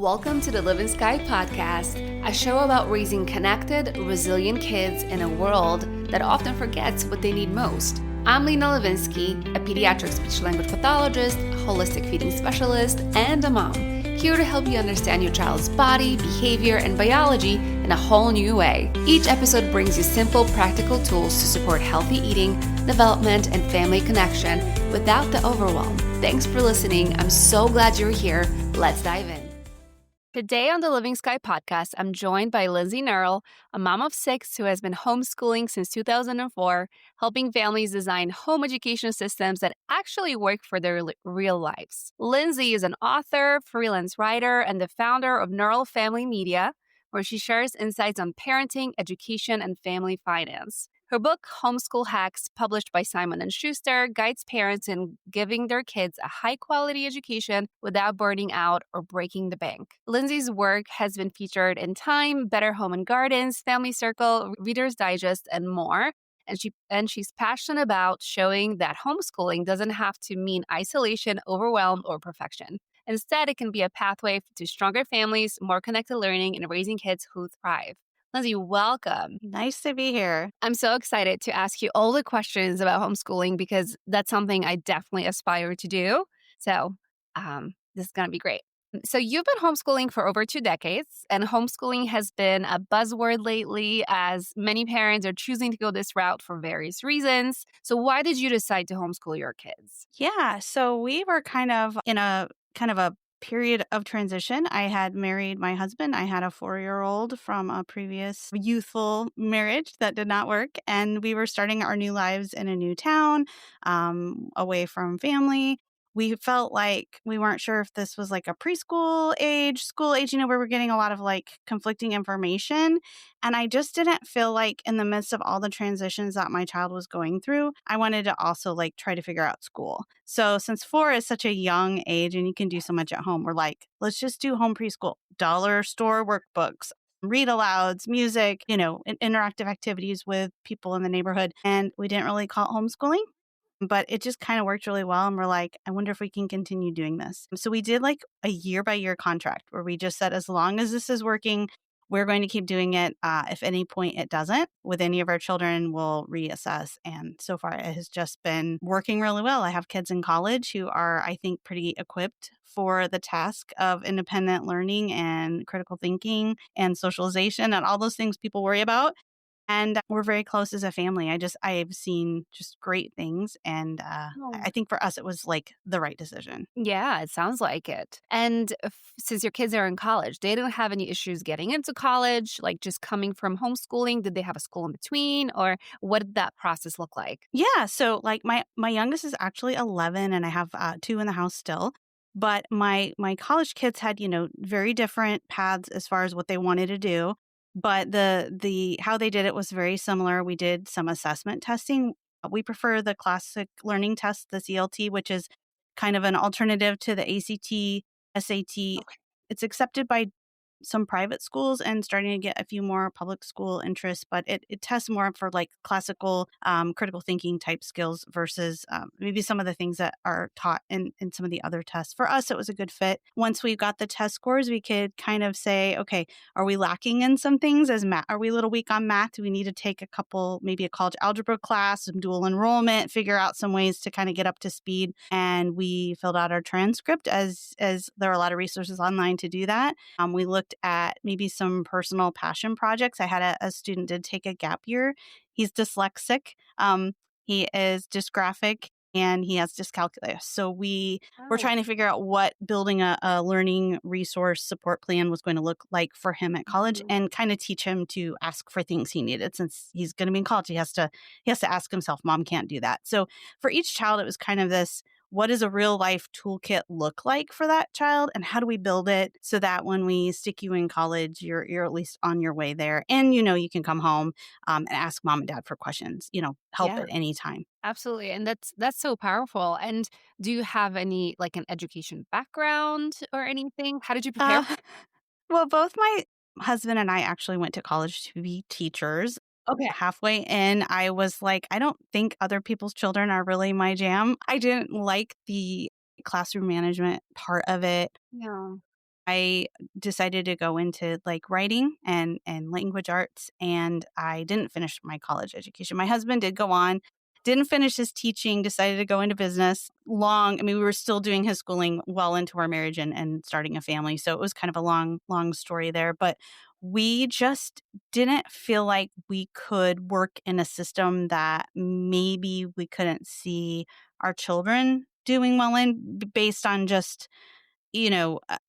Welcome to the Livin Sky Podcast, a show about raising connected, resilient kids in a world that often forgets what they need most. I'm Lena Levinsky, a pediatric speech-language pathologist, holistic feeding specialist, and a mom, here to help you understand your child's body, behavior, and biology in a whole new way. Each episode brings you simple, practical tools to support healthy eating, development, and family connection without the overwhelm. Thanks for listening. I'm so glad you're here. Let's dive in. Today on the Livin Sky Podcast, I'm joined by Linsey Knerl, a mom of 6 who has been homeschooling since 2004, helping families design home education systems that actually work for their real lives. Lindsay is an author, freelance writer, and the founder of Knerl Family Media, where she shares insights on parenting, education, and family finance. Her book, Homeschool Hacks, published by Simon & Schuster, guides parents in giving their kids a high-quality education without burning out or breaking the bank. Lindsay's work has been featured in Time, Better Home and Gardens, Family Circle, Reader's Digest, and more. And she's passionate about showing that homeschooling doesn't have to mean isolation, overwhelm, or perfection. Instead, it can be a pathway to stronger families, more connected learning, and raising kids who thrive. Lindsay, welcome. Nice to be here. I'm so excited to ask you all the questions about homeschooling because that's something I definitely aspire to do. So this is going to be great. So you've been homeschooling for over 2 decades, and homeschooling has been a buzzword lately as many parents are choosing to go this route for various reasons. So why did you decide to homeschool your kids? Yeah, so we were kind of in a period of transition. I had married my husband. I had a 4-year-old from a previous youthful marriage that did not work. And we were starting our new lives in a new town, away from family. We felt like we weren't sure if this was like a preschool age, school age, where we're getting a lot of like conflicting information. And I just didn't feel like in the midst of all the transitions that my child was going through, I wanted to also like try to figure out school. So since 4 is such a young age and you can do so much at home, we're like, let's just do home preschool, dollar store workbooks, read alouds, music, interactive activities with people in the neighborhood. And we didn't really call it homeschooling, but it just kind of worked really well. And we're like, I wonder if we can continue doing this. So we did like a year-by-year contract where we just said, as long as this is working, we're going to keep doing it. If any point it doesn't, with any of our children, we'll reassess. And so far, it has just been working really well. I have kids in college who are, I think, pretty equipped for the task of independent learning and critical thinking and socialization and all those things people worry about. And we're very close as a family. I've seen just great things. And I think for us, it was like the right decision. Yeah, it sounds like it. And since your kids are in college, they didn't have any issues getting into college, like just coming from homeschooling. Did they have a school in between, or what did that process look like? Yeah. So like my youngest is actually 11 and I have 2 in the house still. But my college kids had, very different paths as far as what they wanted to do. But the how they did it was very similar. We did some assessment testing. We prefer the classic learning test, the CLT, which is kind of an alternative to the ACT, SAT. Okay. It's accepted by some private schools and starting to get a few more public school interests, but it tests more for like classical critical thinking type skills versus maybe some of the things that are taught in some of the other tests. For us, it was a good fit. Once we got the test scores, we could kind of say, okay, are we lacking in some things as math? Are we a little weak on math? Do we need to take maybe a college algebra class, some dual enrollment, figure out some ways to kind of get up to speed? And we filled out our transcript as there are a lot of resources online to do that. We looked at maybe some personal passion projects. I had a student did take a gap year. He's dyslexic. He is dysgraphic and he has dyscalculia. So we were trying to figure out what building a learning resource support plan was going to look like for him at college and kind of teach him to ask for things he needed. Since he's going to be in college, he has to ask himself, Mom can't do that. So for each child, it was kind of this, what does a real life toolkit look like for that child? And how do we build it so that when we stick you in college, you're at least on your way there. And, you can come home and ask mom and dad for questions, help at any time. Absolutely. And that's so powerful. And do you have any like an education background or anything? How did you prepare? Well, both my husband and I actually went to college to be teachers. Okay. Halfway in, I was like, I don't think other people's children are really my jam. I didn't like the classroom management part of it. Yeah. I decided to go into like writing and language arts, and I didn't finish my college education. My husband did go on, didn't finish his teaching, decided to go into business. I mean, we were still doing his schooling well into our marriage and starting a family. So it was kind of a long story there. But we just didn't feel like we could work in a system that maybe we couldn't see our children doing well in based on just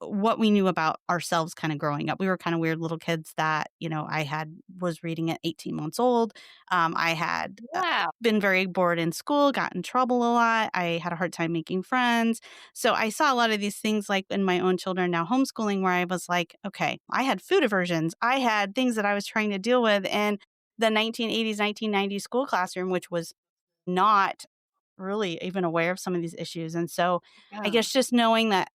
what we knew about ourselves kind of growing up. We were kind of weird little kids that, was reading at 18 months old. I had Wow. been very bored in school, got in trouble a lot. I had a hard time making friends. So I saw a lot of these things like in my own children now homeschooling where I was like, okay, I had food aversions. I had things that I was trying to deal with in the 1980s, 1990s school classroom, which was not really even aware of some of these issues. And so I Yeah. guess just knowing that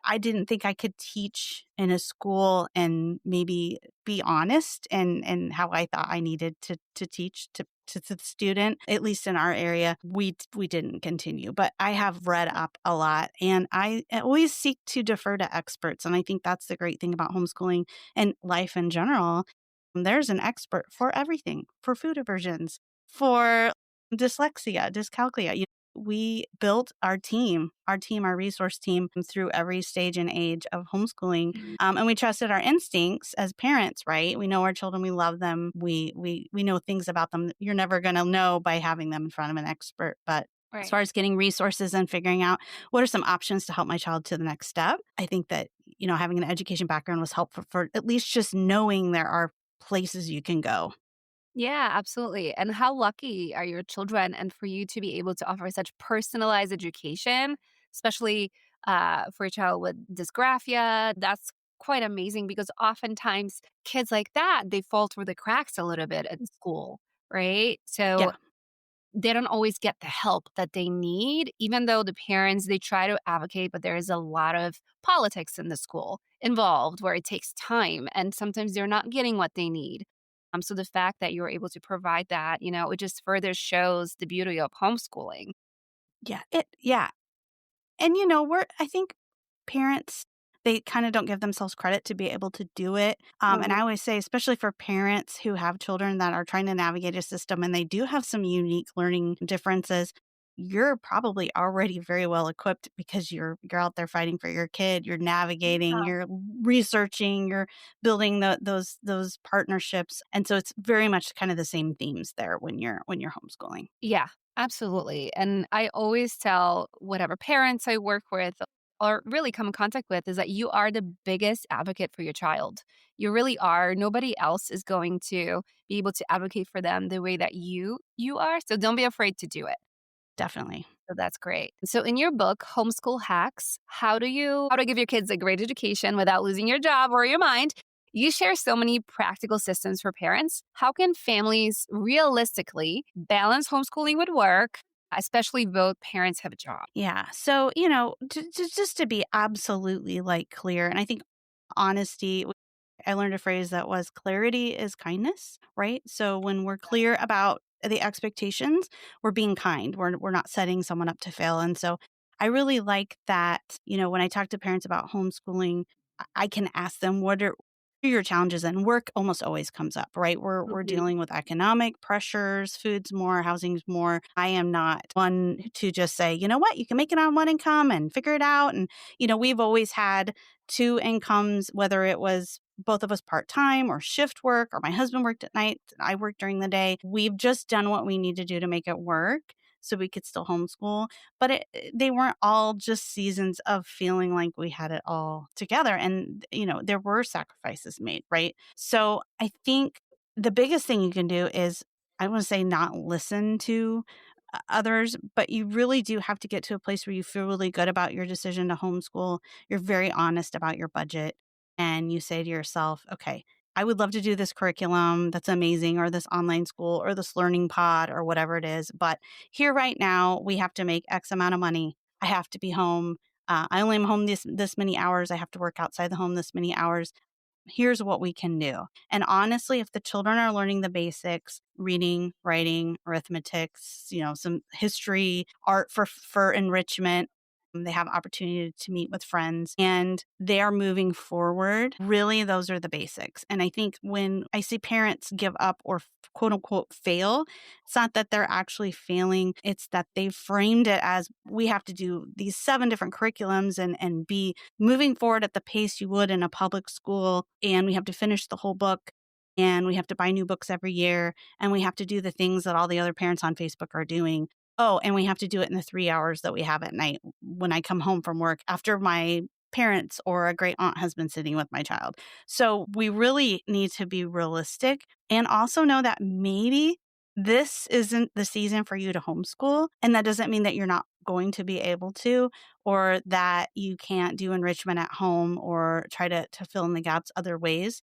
I didn't think I could teach in a school and maybe be honest and how I thought I needed to teach to the student, at least in our area, we didn't continue. But I have read up a lot and I always seek to defer to experts. And I think that's the great thing about homeschooling and life in general. There's an expert for everything, for food aversions, for dyslexia, dyscalculia. We built our resource team through every stage and age of homeschooling. And we trusted our instincts as parents, right? We know our children, we love them. We know things about them that you're never going to know by having them in front of an expert. But as Right. far as getting resources and figuring out what are some options to help my child to the next step, I think that, having an education background was helpful for at least just knowing there are places you can go. Yeah, absolutely. And how lucky are your children and for you to be able to offer such personalized education, especially for a child with dysgraphia. That's quite amazing because oftentimes kids like that, they fall through the cracks a little bit at school, right? So Yeah. they don't always get the help that they need, even though the parents, they try to advocate, but there is a lot of politics in the school involved where it takes time and sometimes they're not getting what they need. So the fact that you're able to provide that, it just further shows the beauty of homeschooling. Yeah. And I think parents, they kind of don't give themselves credit to be able to do it. And Mhm. I always say, especially for parents who have children that are trying to navigate a system and they do have some unique learning differences, you're probably already very well equipped because you're out there fighting for your kid, you're navigating, you're researching, you're building those partnerships. And so it's very much kind of the same themes there when you're homeschooling. Yeah, absolutely. And I always tell whatever parents I work with or really come in contact with is that you are the biggest advocate for your child. You really are. Nobody else is going to be able to advocate for them the way that you are. So don't be afraid to do it. Definitely. So that's great. So in your book, Homeschool Hacks, how to give your kids a great education without losing your job or your mind, you share so many practical systems for parents. How can families realistically balance homeschooling with work, especially both parents have a job? Yeah. So, just to be absolutely like clear, and I think honesty, I learned a phrase that was clarity is kindness, right? So when we're clear about the expectations, we're being kind. We're not setting someone up to fail. And so I really like that, when I talk to parents about homeschooling, I can ask them what are your challenges, and work almost always comes up, right? We're Mhm. dealing with economic pressures, food's more, housing's more. I am not one to just say, you know what, you can make it on one income and figure it out. And we've always had two incomes, whether it was both of us part time or shift work, or my husband worked at night, I worked during the day. We've just done what we need to do to make it work so we could still homeschool. But they weren't all just seasons of feeling like we had it all together. And, there were sacrifices made, right? So I think the biggest thing you can do is, I want to say, not listen to others, but you really do have to get to a place where you feel really good about your decision to homeschool. You're very honest about your budget and you say to yourself, okay, I would love to do this curriculum that's amazing, or this online school, or this learning pod, or whatever it is. But here right now, we have to make X amount of money. I have to be home. I only am home this many hours. I have to work outside the home this many hours. Here's what we can do. And honestly, if the children are learning the basics, reading, writing, arithmetic, some history, art for enrichment, They have opportunity to meet with friends and they are moving forward. Really, those are the basics. And I think when I see parents give up or quote unquote fail, it's not that they're actually failing. It's that they've framed it as we have to do these 7 different curriculums and be moving forward at the pace you would in a public school. And we have to finish the whole book. And we have to buy new books every year. And we have to do the things that all the other parents on Facebook are doing. Oh, and we have to do it in the 3 hours that we have at night when I come home from work after my parents or a great aunt has been sitting with my child. So we really need to be realistic and also know that maybe this isn't the season for you to homeschool. And that doesn't mean that you're not going to be able to, or that you can't do enrichment at home or try to fill in the gaps other ways.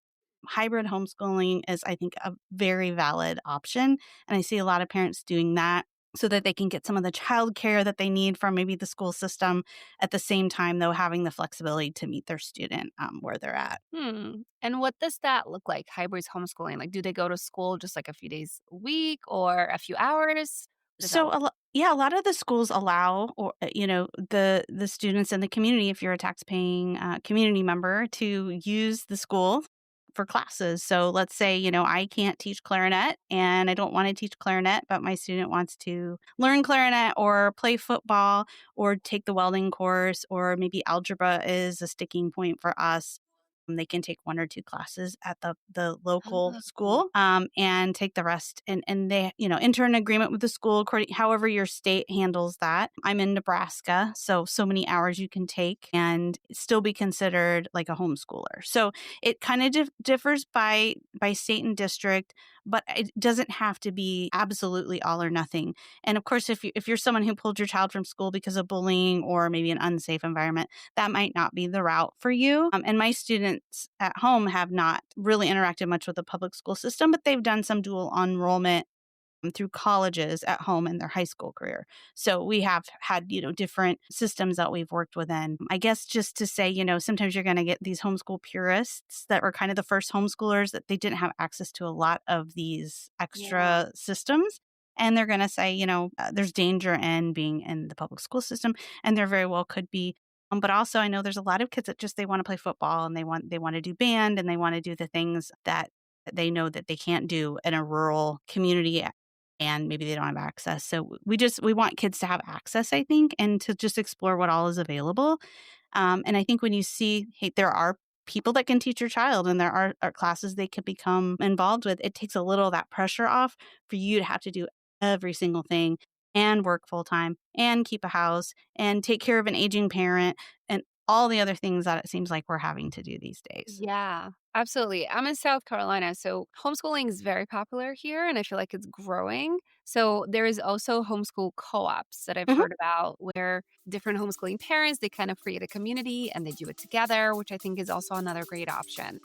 Hybrid homeschooling is, I think, a very valid option. And I see a lot of parents doing that so that they can get some of the childcare that they need from maybe the school system at the same time, though, having the flexibility to meet their student where they're at. And what does that look like, hybrids homeschooling? Like, do they go to school just like a few days a week or a few hours? What does that So, look yeah, a lot of the schools allow, or the students in the community, if you're a tax-paying community member, to use the school for classes. So, let's say I can't teach clarinet, and I don't want to teach clarinet, but my student wants to learn clarinet or play football or take the welding course, or maybe algebra is a sticking point for us. They can take 1 or 2 classes at the local Oh. school, and take the rest, and they, enter an agreement with the school according however your state handles that. I'm in Nebraska, so many hours you can take and still be considered like a homeschooler. So it kind of differs by state and district, but it doesn't have to be absolutely all or nothing. And of course, if you're someone who pulled your child from school because of bullying or maybe an unsafe environment, that might not be the route for you. And my students at home have not really interacted much with the public school system, but they've done some dual enrollment through colleges at home in their high school career. So we have had, different systems that we've worked within. I guess just to say, sometimes you're going to get these homeschool purists that were kind of the first homeschoolers that they didn't have access to a lot of these Yeah. extra systems. And they're going to say, there's danger in being in the public school system. And there very well could be. But also, I know there's a lot of kids that just they want to play football and they want to do band and they want to do the things that they know that they can't do in a rural community and maybe they don't have access. So we want kids to have access, I think, and to just explore what all is available. And I think when you see, hey, there are people that can teach your child and there are classes they could become involved with, it takes a little of that pressure off for you to have to do every single thing and work full time and keep a house and take care of an aging parent and all the other things that it seems like we're having to do these days. Yeah, absolutely. I'm in South Carolina, so homeschooling is very popular here, and I feel like it's growing. So there is also homeschool co-ops that I've Mhm. heard about, where different homeschooling parents they kind of create a community and they do it together, which I think is also another great option.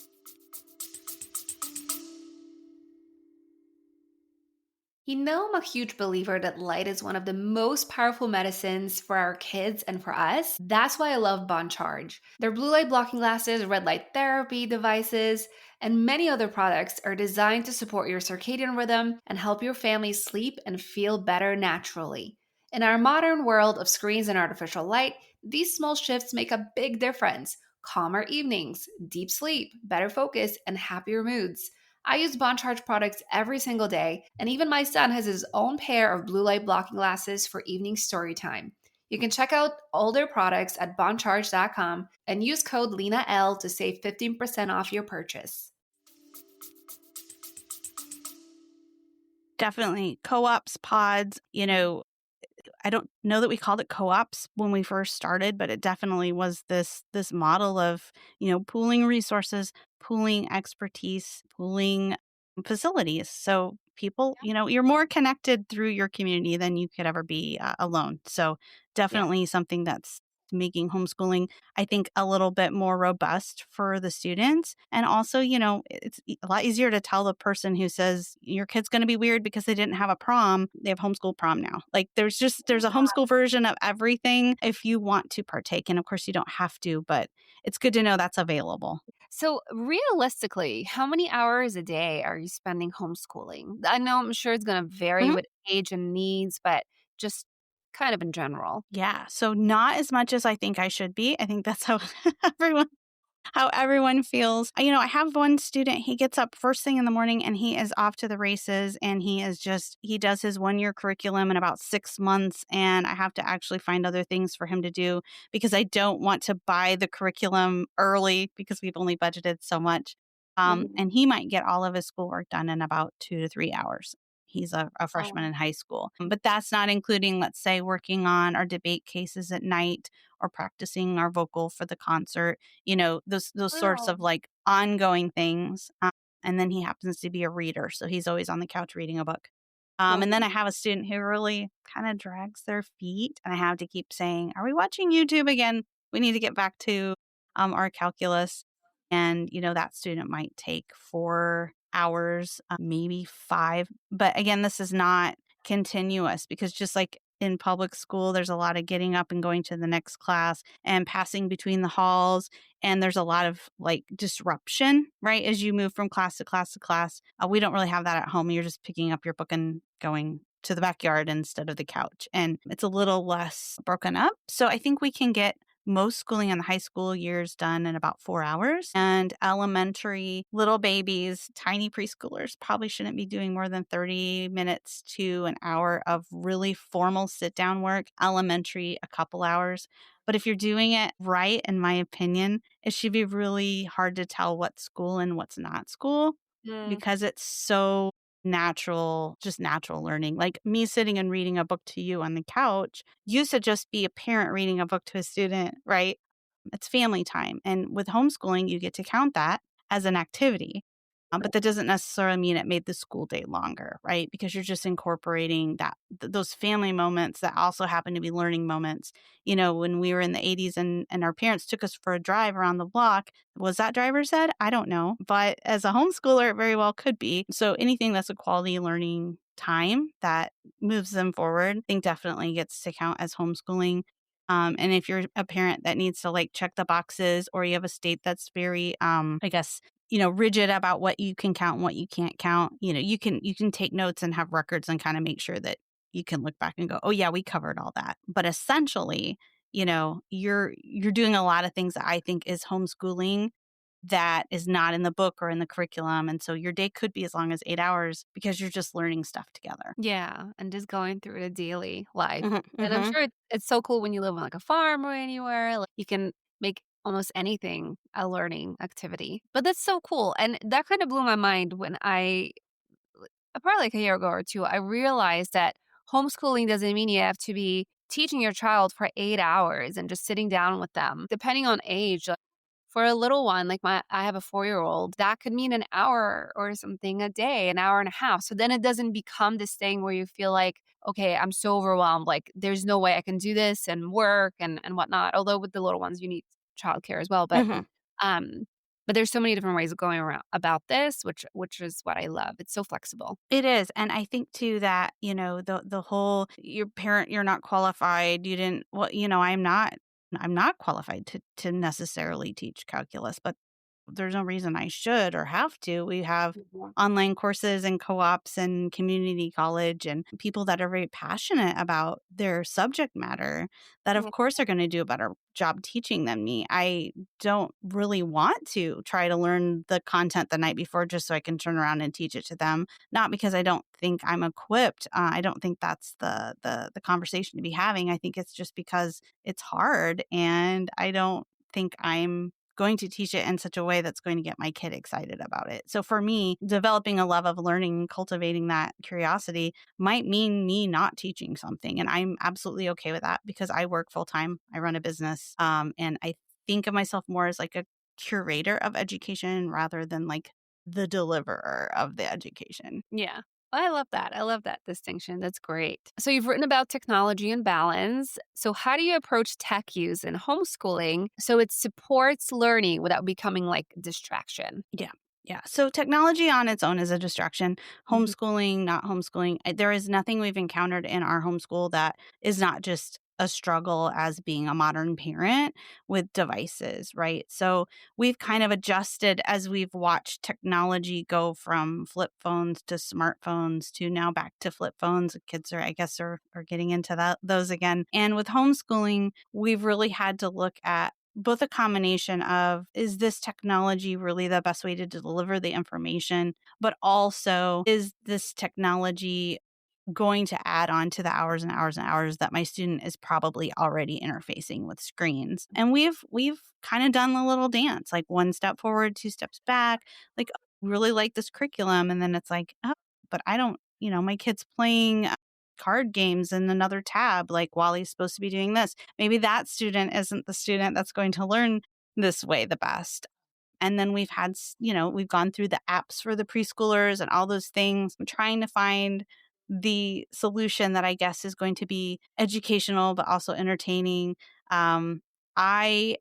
I'm a huge believer that light is one of the most powerful medicines for our kids and for us. That's why I love Bon Charge. Their blue light blocking glasses, red light therapy devices, and many other products are designed to support your circadian rhythm and help your family sleep and feel better naturally. In our modern world of screens and artificial light, these small shifts make a big difference. Calmer evenings, deep sleep, better focus, and happier moods. I use Bon Charge products every single day, and even my son has his own pair of blue light blocking glasses for evening story time. You can check out all their products at boncharge.com and use code LENAL to save 15% off your purchase. Definitely co-ops, pods, I don't know that we called it co-ops when we first started, but it definitely was this model of, pooling resources, pooling expertise, pooling facilities. So people, you're more connected through your community than you could ever be alone. So Yeah. definitely something that's making homeschooling, I think, a little bit more robust for the students. And also, it's a lot easier to tell the person who says your kid's going to be weird because they didn't have a prom. They have homeschool prom now. Like there's a homeschool version of everything if you want to partake. And of course you don't have to, but it's good to know that's available. So, realistically, how many hours a day are you spending homeschooling? I know I'm sure it's going to vary Mhm. with age and needs, but just kind of in general. Yeah. So not as much as I think I should be. I think that's how everyone everyone feels. I have one student, he gets up first thing in the morning and he is off to the races, and he does his 1-year curriculum in about 6 months, and I have to actually find other things for him to do because I don't want to buy the curriculum early because we've only budgeted so much. Mhm. And he might get all of his schoolwork done in about 2 to 3 hours. He's a freshman Oh, in high school, but that's not including, let's say, working on our debate cases at night or practicing our vocal for the concert, those sorts wow. of like ongoing things. And then he happens to be a reader, so he's always on the couch reading a book. And then I Oh, have a student who really kind of drags their feet, and I have to keep saying, "Are we watching YouTube again? We need to get back to our calculus." And that student might take 4 hours, maybe 5. But again, this is not continuous because just like in public school, there's a lot of getting up and going to the next class and passing between the halls. And there's a lot of like disruption, right? As you move from class to class to class. We don't really have that at home. You're just picking up your book and going to the backyard instead of the couch. And it's a little less broken up. So I think we can get most schooling in the high school years done in about 4 hours. And elementary, little babies, tiny preschoolers probably shouldn't be doing more than 30 minutes to an hour of really formal sit down work. Elementary, a couple hours. But if you're doing it right, in my opinion, it should be really hard to tell what's school and what's not school mm, because it's so natural, just natural learning. Like me sitting and reading a book to you on the couch used to just be a parent reading a book to a student, right? It's family time. And with homeschooling, you get to count that as an activity. But that doesn't necessarily mean it made the school day longer, right? Because you're just incorporating those family moments that also happen to be learning moments. When we were in the 80s and our parents took us for a drive around the block, was that driver's ed? I don't know. But as a homeschooler, it very well could be. So anything that's a quality learning time that moves them forward, I think definitely gets to count as homeschooling. And if you're a parent that needs to like check the boxes, or you have a state that's very, I guess, rigid about what you can count and what you can't count, you can take notes and have records and kind of make sure that you can look back and go, oh yeah, we covered all that. But essentially, you're doing a lot of things that I think is homeschooling that is not in the book or in the curriculum. And so your day could be as long as 8 hours because you're just learning stuff together. yeah, and just going through the daily life. Hmm. And I'm Hmm. sure it's so cool when you live on, like, a farm or anywhere, like, you can make almost anything a learning activity. But that's so cool, and that kinda blew my mind when probably like a year ago or 2, I realized that homeschooling doesn't mean you have to be teaching your child for 8 hours and just sitting down with them. Depending on age, like, for a little one, like I have a 4-year-old, that could mean an hour or something a day, an hour and a half. So then it doesn't become this thing where you feel like, okay, I'm so overwhelmed. Like there's no way I can do this and work and whatnot. Although with the little ones, you need childcare as well. Hmm. Um, but there's so many different ways of going around about this, which is what I love. It's so flexible. It is. And I think too that, the whole your parent, you're not qualified, you didn't well, I'm not qualified to necessarily teach calculus, but there's no reason I should or have to. We have Mhm. online courses and co-ops and community college and people that are very passionate about their subject matter that of Mhm. course are going to do a better job teaching than me. I don't really want to try to learn the content the night before just so I can turn around and teach it to them. Not because I don't think I'm equipped. I don't think that's the conversation to be having. I think it's just because it's hard, and I don't think I'm going to teach it in such a way that's going to get my kid excited about it. So for me, developing a love of learning and cultivating that curiosity might mean me not teaching something. And I'm absolutely okay with that because I work full time. I run a business. And I think of myself more as like a curator of education rather than like the deliverer of the education. Yeah. I love that. I love that distinction. That's great. So you've written about technology and balance. So how do you approach tech use in homeschooling so it supports learning without becoming like distraction? Yeah. Yeah. So technology on its own is a distraction. Mhm. Homeschooling, not homeschooling. There is nothing we've encountered in our homeschool that is not just a struggle as being a modern parent with devices, right? So we've kind of adjusted as we've watched technology go from flip phones to smartphones to now back to flip phones. Kids are, I guess, are getting into those again. And with homeschooling, we've really had to look at both a combination of, is this technology really the best way to deliver the information? But also, is this technology going to add on to the hours and hours and hours that my student is probably already interfacing with screens? And we've kind of done the little dance, like one step forward, two steps back, like, "Oh, really like this curriculum." And then it's like, oh, but I don't, my kid's playing card games in another tab, like while he's supposed to be doing this. Maybe that student isn't the student that's going to learn this way the best. And then we've had, we've gone through the apps for the preschoolers and all those things. I'm trying to find the solution that I guess is going to be educational, but also entertaining. I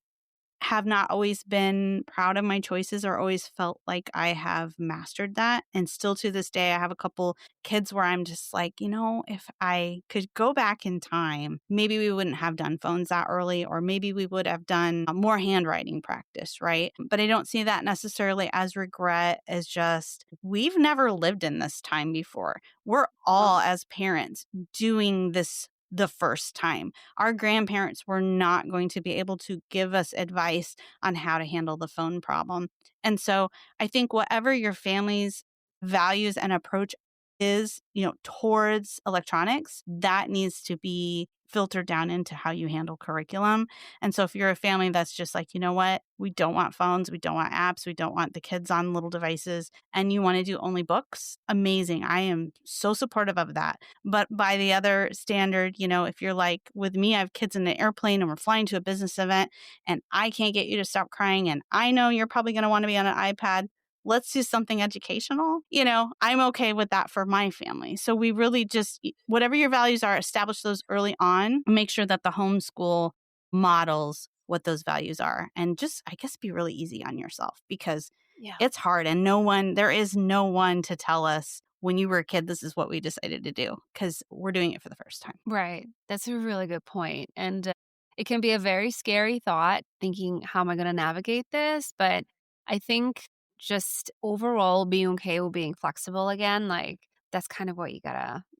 have not always been proud of my choices or always felt like I have mastered that. And still to this day, I have a couple kids where I'm just like, if I could go back in time, maybe we wouldn't have done phones that early, or maybe we would have done more handwriting practice, right? But I don't see that necessarily as regret, as just, we've never lived in this time before. We're all, as parents, doing this the first time. Our grandparents were not going to be able to give us advice on how to handle the phone problem. And so I think whatever your family's values and approach is, towards electronics, that needs to be filtered down into how you handle curriculum. And so if you're a family that's just like, what, we don't want phones, we don't want apps, we don't want the kids on little devices, and you want to do only books, amazing. I am so supportive of that. But by the other standard, if you're like with me, I have kids in the airplane and we're flying to a business event and I can't get you to stop crying, and I know you're probably going to want to be on an iPad, let's do something educational. I'm okay with that for my family. So we really just, whatever your values are, establish those early on, make sure that the homeschool models what those values are, and just, I guess, be really easy on yourself, because it's hard, and there is no one to tell us when you were a kid, this is what we decided to do, because we're doing it for the first time. Right. That's a really good point. And it can be a very scary thought thinking, how am I going to navigate this? But I think just overall being okay with being flexible again, like that's kind of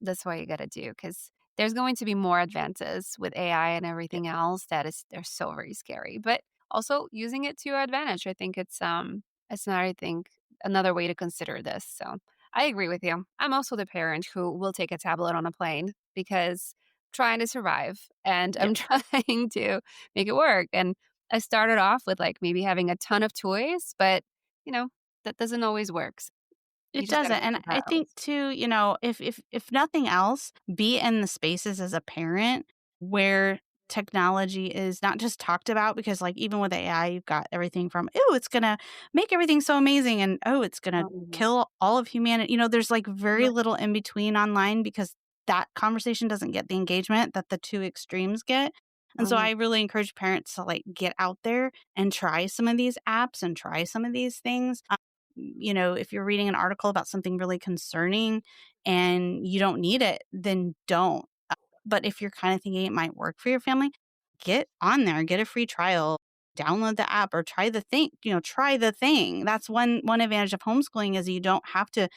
that's what you gotta do. Because there's going to be more advances with AI and everything else they're so very scary. But also using it to your advantage. I think it's not, I think, another way to consider this. So I agree with you. I'm also the parent who will take a tablet on a plane because trying to survive and I'm Yep. trying to make it work. And I started off with like maybe having a ton of toys, but you know, that doesn't always work. So you It just gotta doesn't. pick And your I think battles. too, if nothing else, be in the spaces as a parent where technology is not just talked about, because like even with AI, you've got everything from, oh, it's gonna make everything so amazing, and oh, it's gonna Mhm. kill all of humanity. There's like very Right. little in between online, because that conversation doesn't get the engagement that the two extremes get. And so Mhm. I really encourage parents to like get out there and try some of these apps and try some of these things. If you're reading an article about something really concerning and you don't need it, then don't. But if you're kind of thinking it might work for your family, get on there, get a free trial, download the app, or try the thing. Try the thing. That's one advantage of homeschooling, is you don't have to,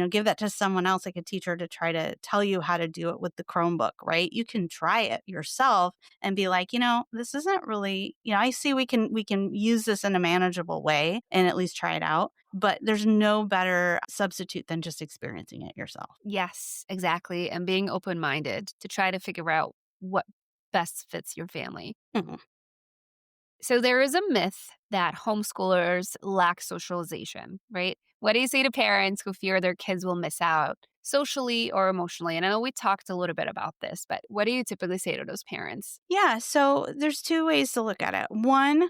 give that to someone else, like a teacher, to try to tell you how to do it with the Chromebook, right? You can try it yourself and be like, this isn't really, I see we can use this in a manageable way and at least try it out. But there's no better substitute than just experiencing it yourself. Yes, exactly. And being open minded to try to figure out what best fits your family. Mhm. So there is a myth that homeschoolers lack socialization, right? What do you say to parents who fear their kids will miss out socially or emotionally? And I know we talked a little bit about this, but what do you typically say to those parents? Yeah, so there's two ways to look at it. One,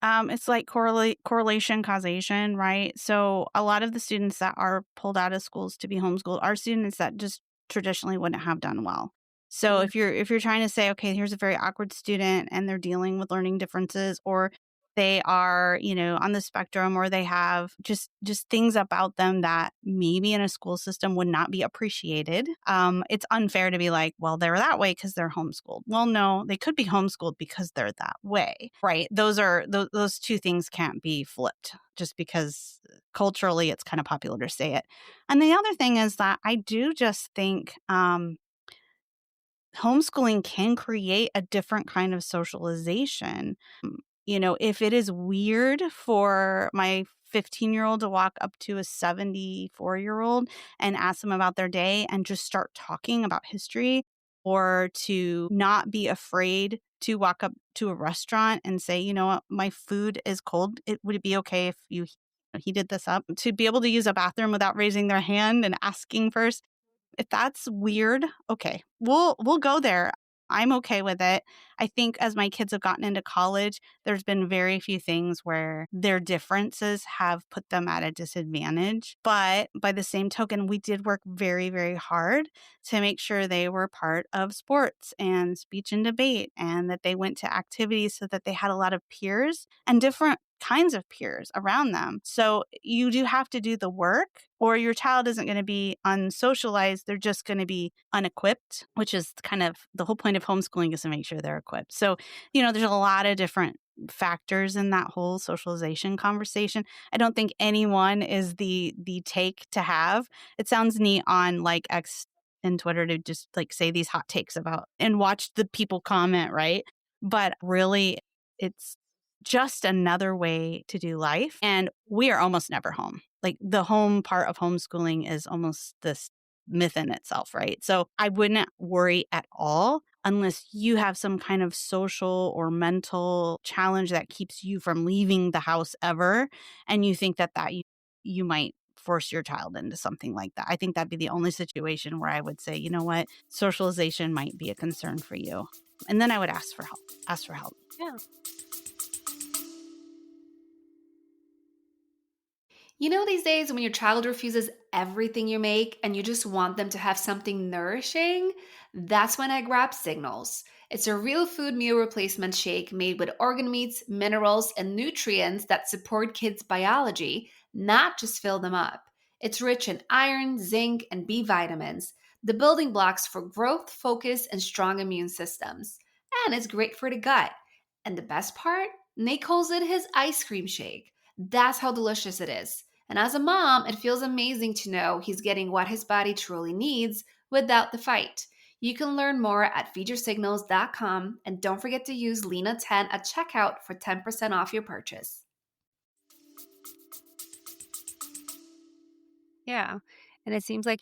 it's like correlation causation, right? So a lot of the students that are pulled out of schools to be homeschooled are students that just traditionally wouldn't have done well. So Mm. if you're trying to say, okay, here's a very awkward student and they're dealing with learning differences, or they are, on the spectrum, or they have just things about them that maybe in a school system would not be appreciated. It's unfair to be like, well, they're that way because they're homeschooled. Well, no, they could be homeschooled because they're that way, right? Those two things can't be flipped just because culturally it's kind of popular to say it. And the other thing is that I do just think homeschooling can create a different kind of socialization. If it is weird for my 15-year-old to walk up to a 74-year-old and ask them about their day and just start talking about history, or to not be afraid to walk up to a restaurant and say, you know what, my food is cold. Would it be okay if you heated this up? To be able to use a bathroom without raising their hand and asking first. If that's weird, okay, we'll go there. I'm okay with it. I think as my kids have gotten into college, there's been very few things where their differences have put them at a disadvantage. But by the same token, we did work very, very hard to make sure they were part of sports and speech and debate, and that they went to activities so that they had a lot of peers and different kinds of peers around them. So you do have to do the work, or your child isn't going to be unsocialized. They're just going to be unequipped, which is kind of the whole point of homeschooling, is to make sure they're equipped. So, there's a lot of different factors in that whole socialization conversation. I don't think anyone is the take to have. It sounds neat on like X and Twitter to just like say these hot takes about and watch the people comment, right? But really, it's just another way to do life. And we are almost never home. Like the home part of homeschooling is almost this myth in itself, right? So I wouldn't worry at all unless you have some kind of social or mental challenge that keeps you from leaving the house ever. And you think that you might force your child into something like that. I think that'd be the only situation where I would say, you know what, socialization might be a concern for you. And then I would ask for help. Yeah. These days when your child refuses everything you make and you just want them to have something nourishing, that's when I grab Signals. It's a real food meal replacement shake made with organ meats, minerals, and nutrients that support kids' biology, not just fill them up. It's rich in iron, zinc, and B vitamins, the building blocks for growth, focus, and strong immune systems. And it's great for the gut. And the best part? Nate calls it his ice cream shake. That's how delicious it is. And as a mom, it feels amazing to know he's getting what his body truly needs without the fight. You can learn more at feedyoursignals.com, and don't forget to use Lena10 at checkout for 10% off your purchase. Yeah. And it seems like,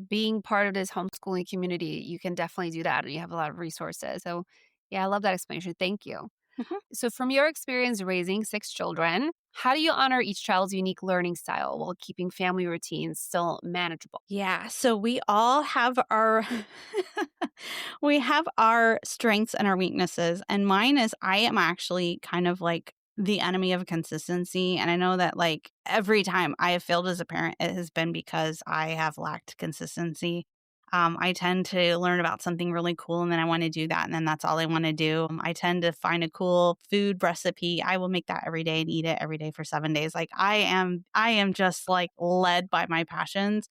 being part of this homeschooling community, you can definitely do that, and you have a lot of resources. So, yeah, I love that explanation. Thank you. Mhm. So, from your experience raising 6 children, how do you honor each child's unique learning style while keeping family routines still manageable? Yeah, so we all have our we have our strengths and our weaknesses, and mine is I am actually kind of like the enemy of consistency, and I know that like every time I have failed as a parent, it has been because I have lacked consistency. I tend to learn about something really cool and then I want to do that, and then that's all I want to do. I tend to find a cool food recipe. I will make that every day and eat it every day for 7 days. Like I am just like led by my passions,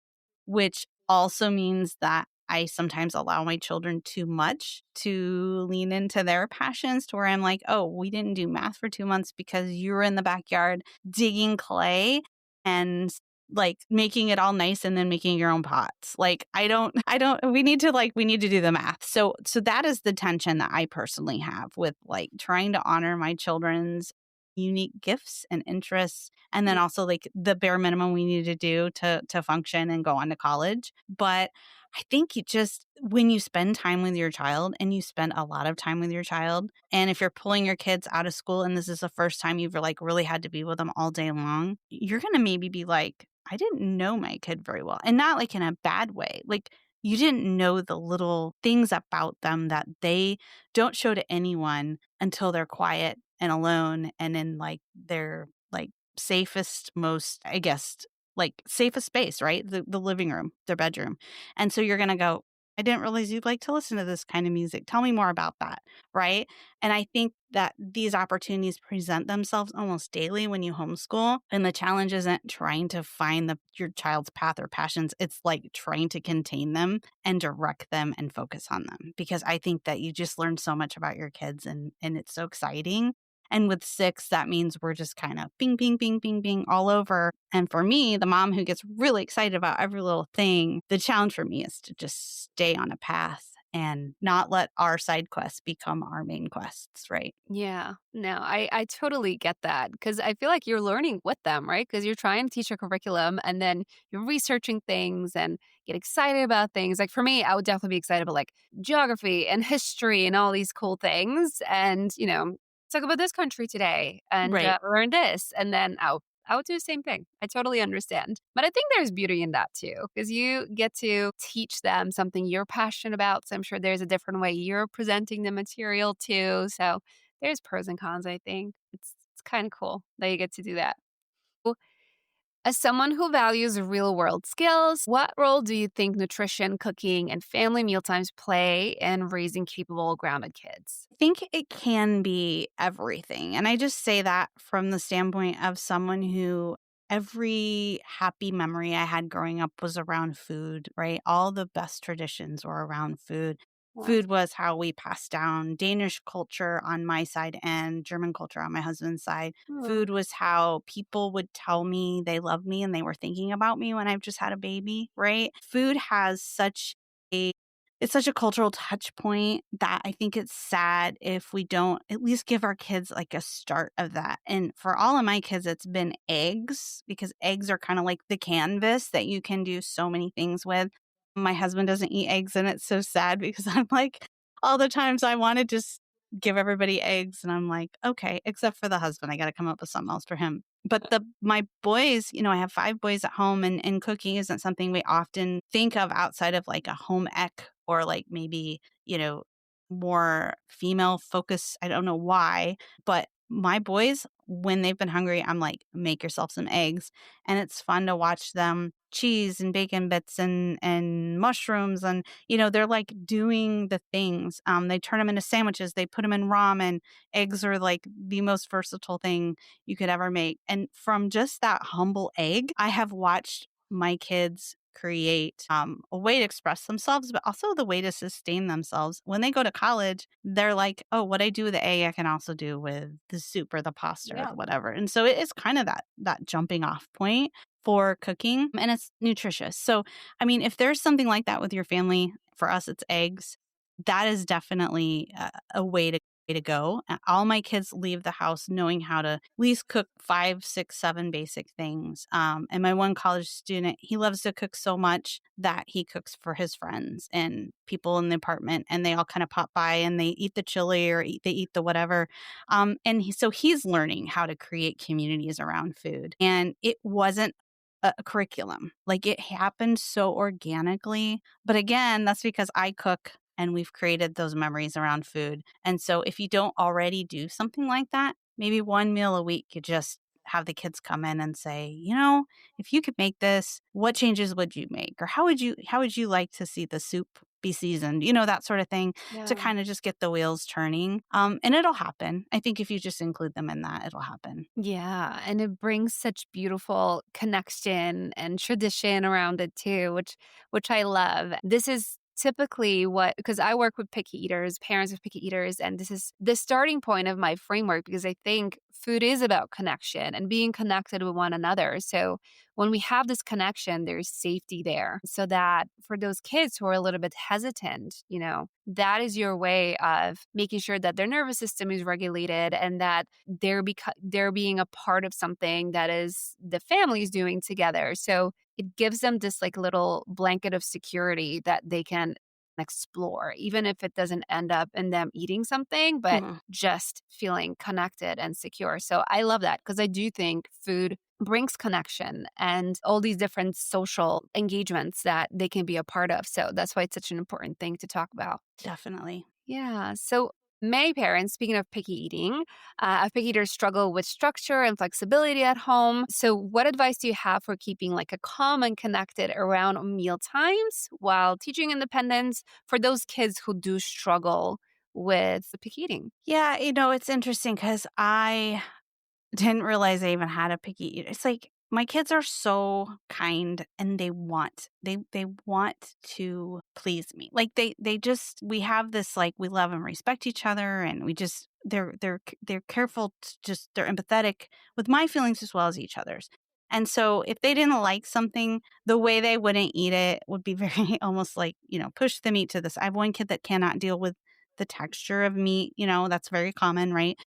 which also means that I sometimes allow my children too much to lean into their passions, to where I'm like, oh, we didn't do math for 2 months because you were in the backyard digging clay and like making it all nice and then making your own pots. Like we need to do the math. So that is the tension that I personally have with like trying to honor my children's unique gifts and interests, and then also like the bare minimum we need to do to function and go on to college. But I think you just, when you spend time with your child, and you spend a lot of time with your child, and if you're pulling your kids out of school and this is the first time you've like really had to be with them all day long, you're going to maybe be like, I didn't know my kid very well, and not like in a bad way. Like you didn't know the little things about them that they don't show to anyone until they're quiet and alone and in like their like safest, most, I guess, like safest space, right? The living room, their bedroom. And so you're going to go, I didn't realize you'd like to listen to this kind of music. Tell me more about that. Right. And I think that these opportunities present themselves almost daily when you homeschool. And the challenge isn't trying to find your child's path or passions. It's like trying to contain them and direct them and focus on them. Because I think that you just learn so much about your kids and it's so exciting. And with 6, that means we're just kind of bing, bing, bing, bing, bing all over. And for me, the mom who gets really excited about every little thing, the challenge for me is to just stay on a path and not let our side quests become our main quests, right? Yeah. No, I totally get that because I feel like you're learning with them, right? Because you're trying to teach a curriculum and then you're researching things and get excited about things. Like for me, I would definitely be excited about like geography and history and all these cool things. And, talk about this country today and Right. learn this. And then I would do the same thing. I totally understand. But I think there's beauty in that too, because you get to teach them something you're passionate about. So I'm sure there's a different way you're presenting the material too. So there's pros and cons, I think. It's kind of cool that you get to do that. As someone who values real world skills, what role do you think nutrition, cooking, and family mealtimes play in raising capable, grounded kids? I think it can be everything. And I just say that from the standpoint of someone who every happy memory I had growing up was around food, right? All the best traditions were around food. Wow. Food was how we passed down Danish culture on my side and German culture on my husband's side. Oh, Food was how people would tell me they loved me and they were thinking about me when I've just had a baby, right? Food has a it's such a cultural touch point that I think it's sad if we don't at least give our kids like a start of that. And for all of my kids, it's been eggs because eggs are kind of like the canvas that you can do so many things with. My husband doesn't eat eggs, and it's so sad because I'm like, all the times I want to just give everybody eggs, and I'm like, okay, except for the husband, I got to come up with something else for him. But my boys, I have 5 boys at home, and cooking isn't something we often think of outside of like a home ec or like maybe, more female focus. I don't know why, but my boys, when they've been hungry, I'm like, make yourself some eggs. And it's fun to watch them cheese and bacon bits and mushrooms. And, they're like doing the things. They turn them into sandwiches. They put them in ramen. Eggs are like the most versatile thing you could ever make. And from just that humble egg, I have watched my kids create a way to express themselves, but also the way to sustain themselves. When they go to college, they're like, oh, what I do with the egg, I can also do with the soup or the pasta or yeah. the whatever. And so it is kind of that jumping off point for cooking, and it's nutritious. So, I mean, if there's something like that with your family, for us, it's eggs. That is definitely a way to go. All my kids leave the house knowing how to at least cook 5, 6, 7 basic things. And my one college student, he loves to cook so much that he cooks for his friends and people in the apartment, and they all kind of pop by and they eat the chili or they eat the whatever. So he's learning how to create communities around food. And it wasn't a curriculum. Like it happened so organically. But again, that's because I cook and we've created those memories around food. And so if you don't already do something like that, maybe one meal a week, you just have the kids come in and say, if you could make this, what changes would you make? Or how would you like to see the soup be seasoned? That sort of thing, to Yeah. kind of just get the wheels turning. And it'll happen. I think if you just include them in that, it'll happen. Yeah, and it brings such beautiful connection and tradition around it too, which I love. This is typically what because I work with picky eaters, parents of picky eaters, and this is the starting point of my framework because I think food is about connection and being connected with one another. So when we have this connection, there's safety there. So that for those kids who are a little bit hesitant, that is your way of making sure that their nervous system is regulated and that they're being a part of something that is the family's doing together. So it gives them this like little blanket of security that they can explore, even if it doesn't end up in them eating something, but Mhm. just feeling connected and secure. So I love that because I do think food brings connection and all these different social engagements that they can be a part of. So that's why it's such an important thing to talk about. Definitely. Yeah. So Many parents, speaking of picky eating, picky eaters struggle with structure and flexibility at home. So, what advice do you have for keeping like a calm and connected around meal times while teaching independence for those kids who do struggle with picky eating? Yeah, it's interesting because I didn't realize I even had a picky eater. It's like my kids are so kind and they want to please me. Like they just we have this like we love and respect each other and we just they're careful to just they're empathetic with my feelings as well as each other's. And so if they didn't like something, the way they wouldn't eat it would be very almost like, push the meat to this. I have one kid that cannot deal with the texture of meat, that's very common, right?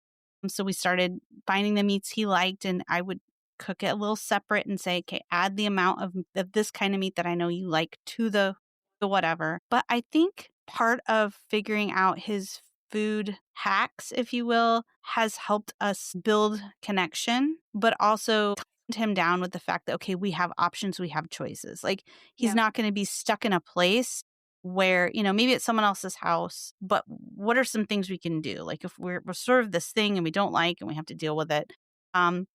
So we started finding the meats he liked, and I would cook it a little separate and say, "Okay, add the amount of this kind of meat that I know you like to the whatever." But I think part of figuring out his food hacks, if you will, has helped us build connection, but also calmed him down with the fact that, okay, we have options, we have choices. Like he's Yeah. not going to be stuck in a place where, maybe it's someone else's house, but what are some things we can do? Like if we're served this thing and we don't like and we have to deal with it. Um,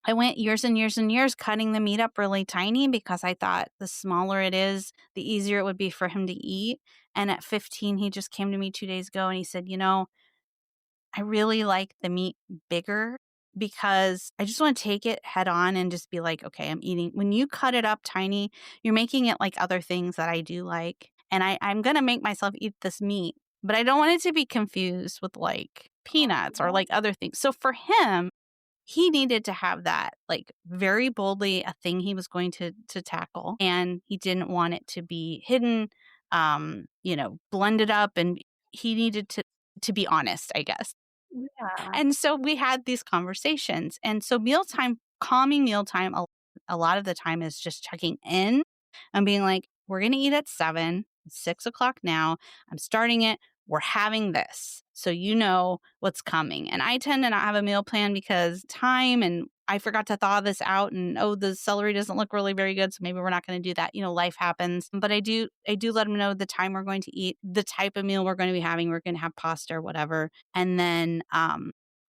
I went years and years and years cutting the meat up really tiny because I thought the smaller it is, the easier it would be for him to eat. And at 15, he just came to me 2 days ago and he said, I really like the meat bigger because I just want to take it head on and just be like, okay, I'm eating. When you cut it up tiny, you're making it like other things that I do like. And I'm going to make myself eat this meat, but I don't want it to be confused with like peanuts or like other things. So for him, he needed to have that like very boldly a thing he was going to tackle. And he didn't want it to be hidden, blended up. And he needed to be honest, I guess. Yeah. And so we had these conversations. And so mealtime, calming mealtime, a lot of the time is just checking in and being like, we're going to eat at 7, it's 6 o'clock now. I'm starting it. We're having this. So you know what's coming. And I tend to not have a meal plan because time and I forgot to thaw this out and oh, the celery doesn't look really very good. So maybe we're not going to do that. Life happens. But I do let them know the time we're going to eat, the type of meal we're going to be having. We're going to have pasta or whatever. And then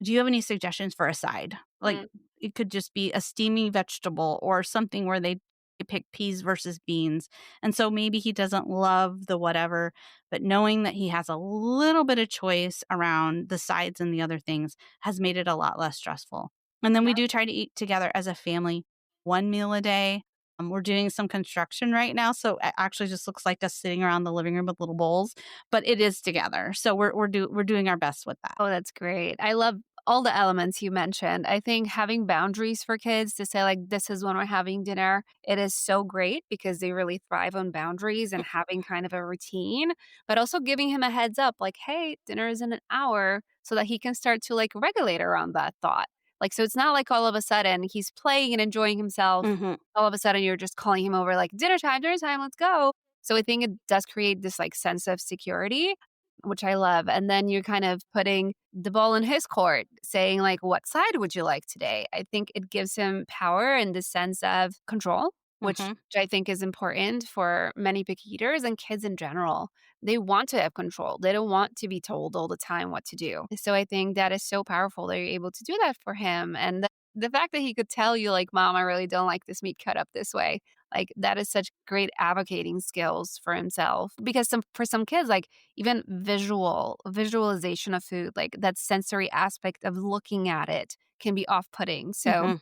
do you have any suggestions for a side? Like it could just be a steamy vegetable or something where they pick peas versus beans. And so maybe he doesn't love the whatever, but knowing that he has a little bit of choice around the sides and the other things has made it a lot less stressful. And then we do try to eat together as a family, one meal a day. We're doing some construction right now, so it actually just looks like us sitting around the living room with little bowls, but it is together. So we're doing our best with that. Oh, that's great. I love all the elements you mentioned. I think having boundaries for kids to say, like, this is when we're having dinner, it is so great because they really thrive on boundaries and having kind of a routine, but also giving him a heads up, like, hey, dinner is in an hour, so that he can start to like regulate around that thought. Like, so it's not like all of a sudden he's playing and enjoying himself. Hmm. All of a sudden you're just calling him over, like, dinner time, let's go. So I think it does create this like sense of security, which I love. And then you're kind of putting the ball in his court, saying, like, what side would you like today? I think it gives him power and the sense of control, which Hmm. I think is important for many picky eaters and kids in general. They want to have control. They don't want to be told all the time what to do. So I think that is so powerful that you're able to do that for him. And the fact that he could tell you, like, Mom, I really don't like this meat cut up this way. Like, that is such great advocating skills for himself. Because for some kids, like, even visualization of food, like that sensory aspect of looking at it can be off-putting. So Hmm.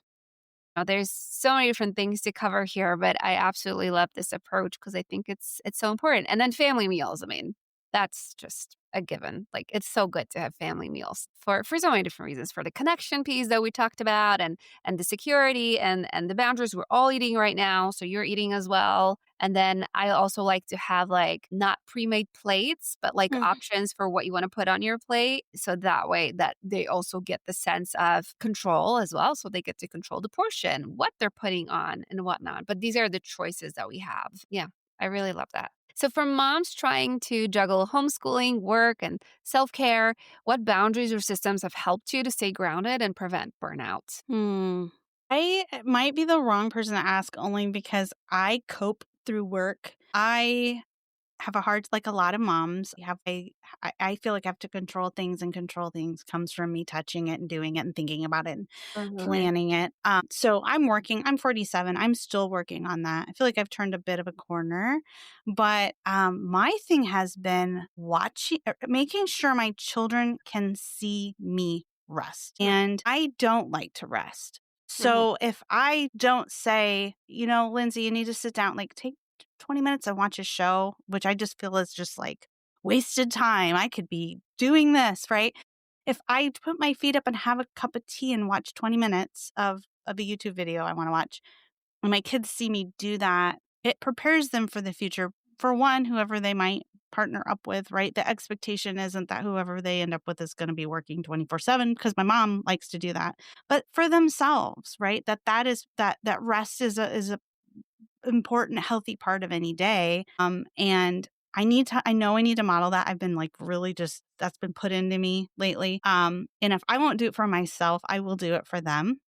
there's so many different things to cover here, but I absolutely love this approach because I think it's so important. And then family meals, I mean, that's just a given. Like, it's so good to have family meals for so many different reasons. For the connection piece that we talked about, and the security and the boundaries. We're all eating right now, so you're eating as well. And then I also like to have like not pre-made plates, but like options for what you want to put on your plate. So that way that they also get the sense of control as well. So they get to control the portion, what they're putting on and whatnot. But these are the choices that we have. Yeah, I really love that. So for moms trying to juggle homeschooling, work, and self-care, what boundaries or systems have helped you to stay grounded and prevent burnout? Hmm. I might be the wrong person to ask only because I cope through work. I have a hard like a lot of moms have I feel like I have to control things, and control things comes from me touching it and doing it and thinking about it and Mhm. planning it. So I'm 47. I'm still working on that. I feel like I've turned a bit of a corner, but my thing has been making sure my children can see me rest. Mm, And I don't like to rest. mhm. So if I don't say, Lindsay, you need to sit down, like take 20 minutes and watch a show, which I just feel is just like wasted time. I could be doing this, right? If I put my feet up and have a cup of tea and watch 20 minutes of a YouTube video I want to watch, and my kids see me do that, it prepares them for the future. For one, whoever they might partner up with, right? The expectation isn't that whoever they end up with is going to be working 24/7, because my mom likes to do that, but for themselves, right? That rest is a important, healthy part of any day. And I know I need to model that. I've been like really just, that's been put into me lately. And if I won't do it for myself, I will do it for them.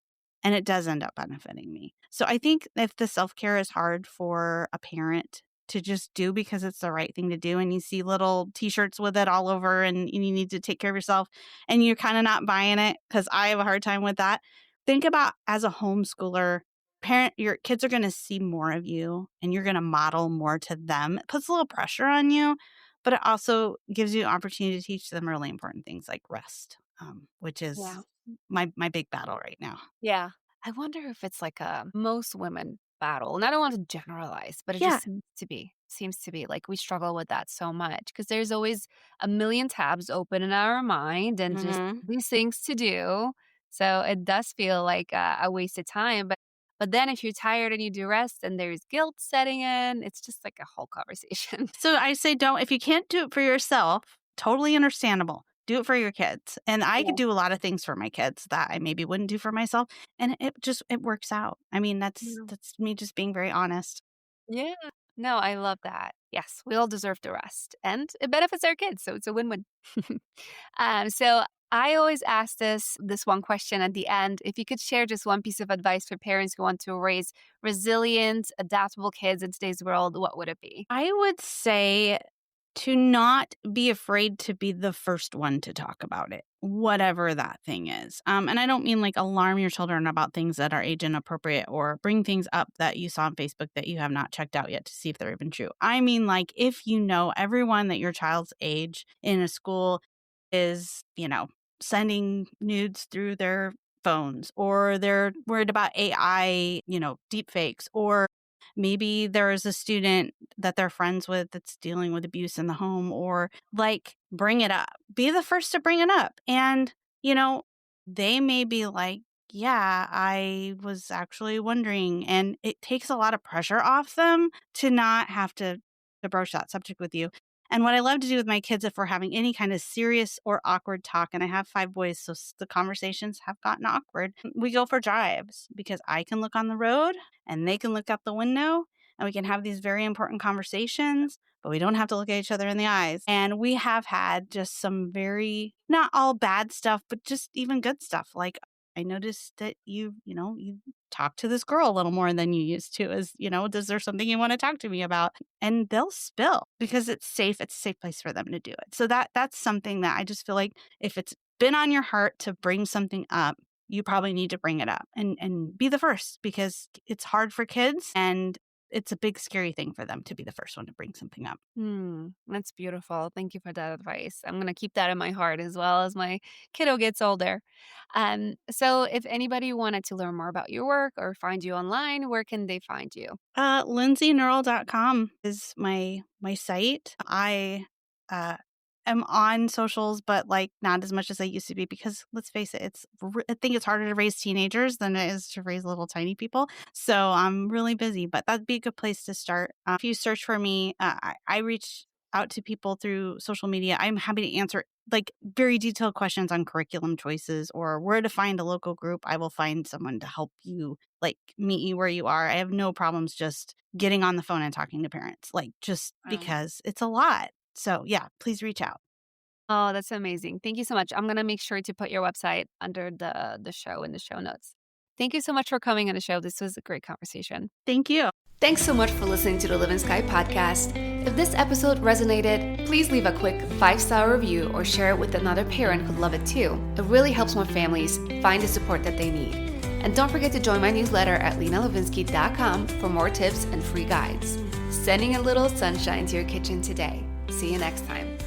And it does end up benefiting me. So I think if the self care is hard for a parent to just do because it's the right thing to do, and you see little t shirts with it all over, and you need to take care of yourself, and you're kind of not buying it, because I have a hard time with that. Think about, as a homeschooler, your kids are going to see more of you, and you're going to model more to them. It puts a little pressure on you, but it also gives you an opportunity to teach them really important things like rest, which Yeah. is my big battle right now. Yeah. I wonder if it's like a most women battle. And I don't want to generalize, but it Yeah. just seems to be like we struggle with that so much because there's always a million tabs open in our mind and just Mhm. these things to do. So it does feel like a wasted time. But then if you're tired and you do rest and there's guilt setting in, it's just like a whole conversation. So I say, don't, if you can't do it for yourself, totally understandable. Do it for your kids. And I could Yeah. do a lot of things for my kids that I maybe wouldn't do for myself. And it works out. I mean, Yeah. that's me just being very honest. Yeah. No, I love that. Yes, we all deserve the rest, and it benefits our kids, so it's a win-win. So I always ask this one question at the end. If you could share just one piece of advice for parents who want to raise resilient, adaptable kids in today's world, what would it be? I would say to not be afraid to be the first one to talk about it, whatever that thing is. And I don't mean like alarm your children about things that are age inappropriate, or bring things up that you saw on Facebook that you have not checked out yet to see if they're even true. I mean, like, if you know everyone that your child's age in a school is, sending nudes through their phones, or they're worried about AI, deep fakes, or maybe there is a student that they're friends with that's dealing with abuse in the home, or like, bring it up. Be the first to bring it up. And, you know, they may be like, yeah, I was actually wondering. And it takes a lot of pressure off them to not have to broach that subject with you. And what I love to do with my kids, if we're having any kind of serious or awkward talk, and I have 5 boys, so the conversations have gotten awkward, we go for drives, because I can look on the road and they can look out the window, and we can have these very important conversations, but we don't have to look at each other in the eyes. And we have had just some very, not all bad stuff, but just even good stuff. Like, I noticed that you talk to this girl a little more than you used to. Is there something you want to talk to me about? And they'll spill, because it's safe. It's a safe place for them to do it. So that's something that I just feel like, if it's been on your heart to bring something up, you probably need to bring it up, and be the first, because it's hard for kids, and it's a big scary thing for them to be the first one to bring something up. That's beautiful. Thank you for that advice. I'm going to keep that in my heart as well as my kiddo gets older. So if anybody wanted to learn more about your work or find you online, where can they find you? LinseyKnerl.com is my site. I uh, am on socials, but like not as much as I used to be, because let's face it, I think it's harder to raise teenagers than it is to raise little tiny people. So I'm really busy, but that'd be a good place to start. If you search for me, I reach out to people through social media. I'm happy to answer like very detailed questions on curriculum choices, or where to find a local group. I will find someone to help you, like, meet you where you are. I have no problems just getting on the phone and talking to parents, like, just Um, because it's a lot. So yeah, please reach out. oh, that's amazing. Thank you so much. I'm going to make sure to put your website under the show in the show notes. Thank you so much for coming on the show. This was a great conversation. Thank you. Thanks so much for listening to the Livin Sky Podcast. If this episode resonated, please leave a quick 5-star review or share it with another parent who'd love it too. It really helps more families find the support that they need. And don't forget to join my newsletter at linalevinsky.com for more tips and free guides. Sending a little sunshine to your kitchen today. See you next time.